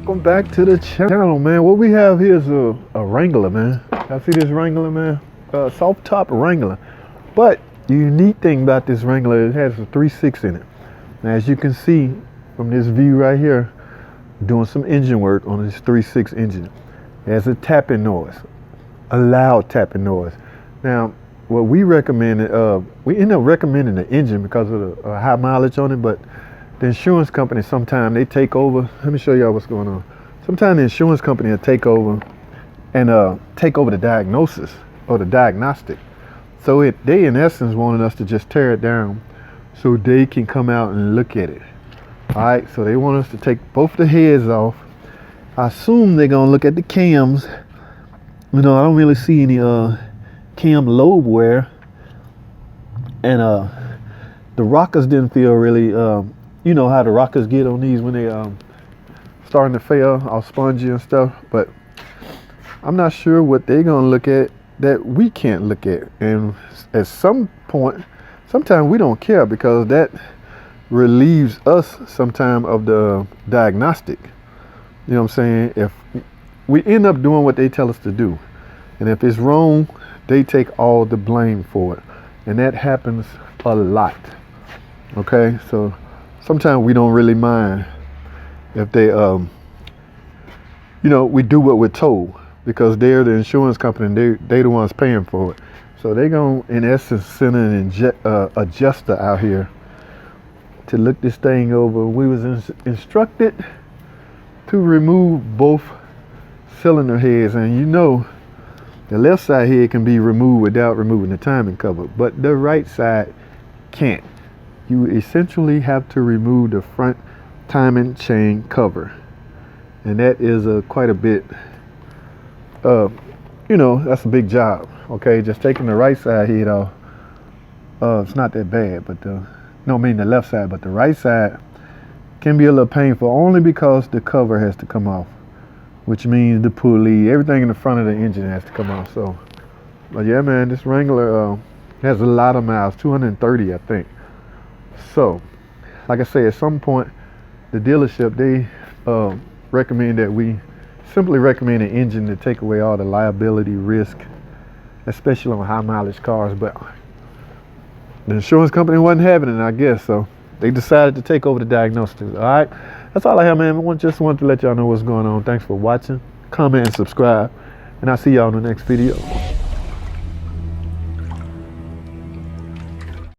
Welcome back to the channel, man. What we have here is a Wrangler, man. Y'all see this Wrangler, man? Soft top Wrangler. But the unique thing about this Wrangler, it has a 3.6 in it. Now, as you can see from this view right here, doing some engine work on this 3.6 engine. It has a tapping noise, a loud tapping noise. Now, what we recommended, we end up recommending the engine because of the high mileage on it, but the insurance company, sometimes they take over. Let me show y'all what's going on. Sometimes the insurance company will take over and take over the diagnosis or the diagnostic. So they in essence wanted us to just tear it down so they can come out and look at it. All right, so they want us to take both the heads off. I assume they're gonna look at the cams. You know, I don't really see any cam lobe wear, and the rockers didn't feel really. You know how the rockers get on these when they starting to fail, all spongy and stuff. But I'm not sure what they're gonna look at that we can't look at. And at some point, sometimes we don't care because that relieves us sometime of the diagnostic. You know what I'm saying? If we end up doing what they tell us to do, and if it's wrong, they take all the blame for it, and that happens a lot. Okay, so sometimes we don't really mind if they, you know, we do what we're told because they're the insurance company and they the ones paying for it. So they're going to, in essence, send an adjuster out here to look this thing over. We was instructed to remove both cylinder heads, and you know, the left side head can be removed without removing the timing cover, but the right side can't. You essentially have to remove the front timing chain cover, and that is quite a bit. You know, that's a big job. Okay, just taking the right side head off, it's not that bad, but no, I mean the left side, but the right side can be a little painful only because the cover has to come off, which means the pulley, everything in the front of the engine has to come off. So, but yeah, man, this Wrangler has a lot of miles, 230, I think. So, like I say, at some point, the dealership, they recommend that we simply recommend an engine to take away all the liability risk, especially on high mileage cars. But the insurance company wasn't having it, I guess, so they decided to take over the diagnosis. All right, that's all I have, man. I just wanted to let y'all know what's going on. Thanks for watching. Comment and subscribe, and I'll see y'all in the next video.